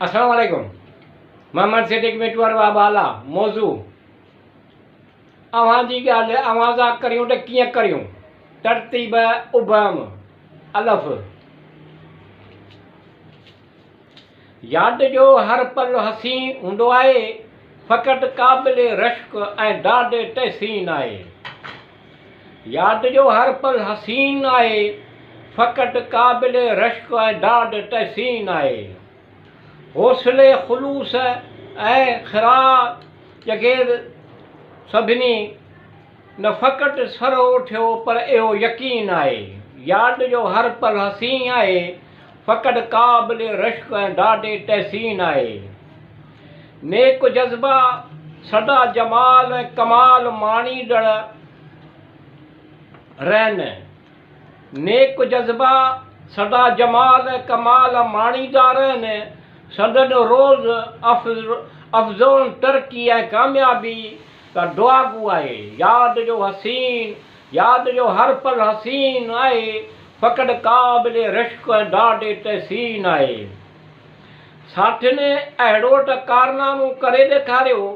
अस्सलाम वालेकुम। मोहम्मद सिद्दीक मिटवर बाबाला मौजू अवां जी ॻाल्हि अवां सां करियूं त कीअं करियूं। तरतीब उबहम अलफ। यादि जो हर पल हसीन हूंदो आहे, फ़क़ति क़ाबिल रश्क ऐं डाढ तहसीन आहे। यादि जो हर पल हसीन आहे, फ़क़ति क़ाबिल रश्क ऐं डाढ तहसीन आहे। हौसले ख़ुलूस ऐं ख़िरात जगेर सभिनी न फ़क़ति सरो उठियो पर इहो यकीन आहे। यादि जो हर पल हसीन आहे, फ़क़ति क़ाबिल रश्क ऐं डाढे तहसीन आहे। नेक जज़्बा सदा जमाल ऐं कमाल माणींदड़ रहनि। नेक जज़्बा सदा जमाल ऐं कमाल माणींदा रहनि। संदन रोज़ अफ़ज़ोन तरक़ी ऐं कामयाबी का दुआगू आहे। यादि जो हसीन, यादि जो हर पल हसीन आहे, फ़क़ति क़ाबिल रश्क ऐं डाढे तहसीन आहे। साथियुनि अहिड़ो त कारनामो करे ॾेखारियो,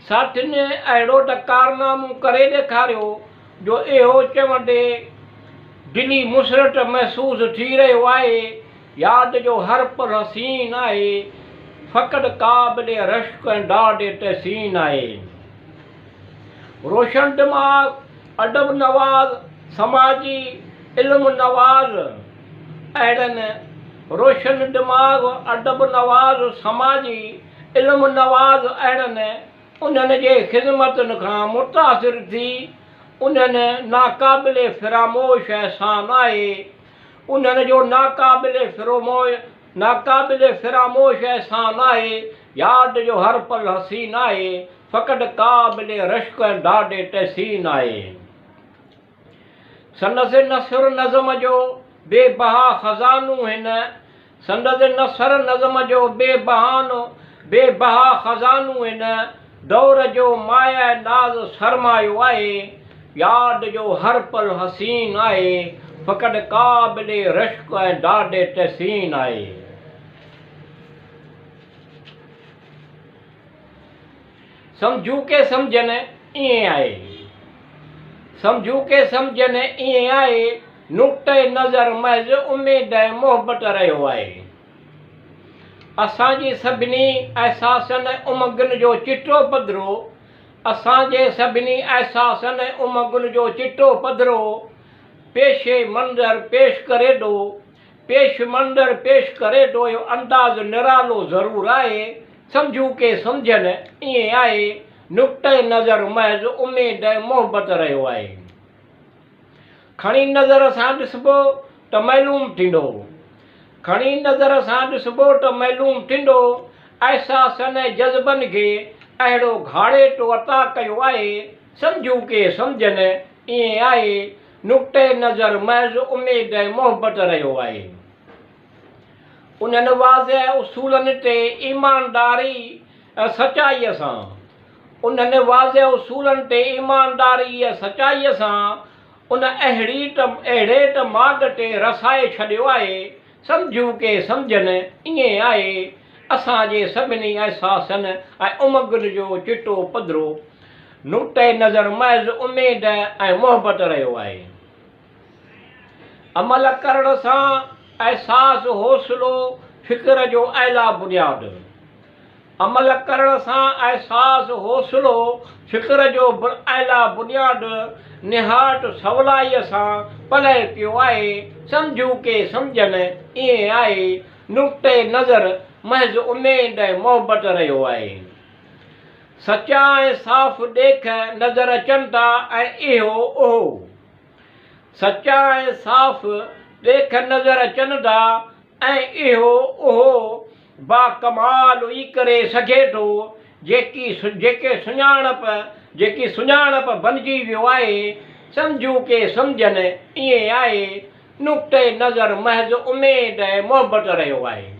साथियुनि अहिड़ो त कारनामो करे ॾेखारियो जो इहो चवंदे दिली मुसरत महसूसु थी रहियो आहे। यादि जो हर पल हसीन आहे, फ़क़ति क़ाबिल रश्क ऐं डाढे तहसीन आहे। रोशन दिमाग़ अदब नवाज़ समाजी इल्म नवाज़ अहिड़नि। रोशन दिमाग़ अदब नवाज़ समाजी इल्म नवाज़ अहिड़नि। उन्हनि जे ख़िदमतुनि खां मुतासिर थी उन्हनि नाक़ाबिल फ़रामोश एहसान आहे। उन्हनि जो नाक़ाबिल फ़रामोश एहसान आहे। यादि जो हर पल हसीन आहे, फ़क़ति क़ाबिल रश्क ऐं डाढे तहसीन आहे। संदसि नसर नज़म जो बेबहा ख़ज़ानो हिन। संदसि नसर नज़म जो बेबहा ख़ज़ानो हिन। दौर जो माया नाज़ सरमायो आहे। यादि जो हर पल हसीन आहे, फ़क़ति क़ाबिल रश्क ऐं डाढे तहसीन आहे। सम्झू के सम्झनि ईअं आहे, सम्झू के सम्झनि ईअं आहे। नुक़्ते नज़र महज़ उमेद ऐं मोहबत रहियो आहे। असांजी सभिनी अहसासनि उमंगनि जो चिटो पधिरो, असांजे सभिनी अहसासनि उमंगनि जो चिटो पधिरो। पेशे मंदर पेश करे दो, पेश मंदर पेश करे दो। इहो अंदाज़ निरालो ज़रूरु आहे। सम्झू के सम्झनि ईअं आहे। नुक़्ते नज़र महज़ उमेद ऐं मोहबत रहियो आहे। खणी नज़र सां ॾिसबो त मालूम थींदो, खणी नज़र सां ॾिसबो त मालूम थींदो। अहसासनि ऐं जज़्बनि खे अहिड़ो घाड़े तो अता कयो आहे। सम्झू के सम्झनि ईअं आहे। नुक़्ते नज़र महज़ उमेद ऐं मोहबत रहियो आहे। उन्हनि वाज़ह उसूलनि ते ईमानदारी ऐं सचाईअ सां, उन्हनि वाज़ह उसूलनि ते ईमानदारी ऐं सचाईअ सां उन अहिड़े त माॻ ते रसाए छॾियो आहे। सम्झू के सम्झनि ईअं आहे। असांजे सभिनी अहसासनि ऐं उमंगनि जो चिटो पधिरो। नुक़्ते नज़र महज़ उमेद ऐं मोहबत रहियो आहे। अमल करण सां अहसास हौसलो फ़िक्र जो आला बुनियाद। अमल करण सां अहसास हौसलो फ़िक्र जो आला बुनियाद निहायत सवलाईअ सां पले पियो आहे। सम्झू के सम्झनि ईअं आहे। नुक़्ते नज़र महज़ उमेद ऐं मोहबत रहियो आहे। सचा ऐं साफ़ ॾेख नज़र अचनि था ऐं इहो ओहो। सचा ऐं साफ़ ॾेख नज़र अचनि था ऐं इहो ओहो बाकमाल ई करे सघे थो। जेकी सुञाणप बणिजी वियो आहे। सम्झू के सम्झनि ईअं आहे। नुक़्ते नज़र महज़ उमेद ऐं मोहबत रहियो आहे।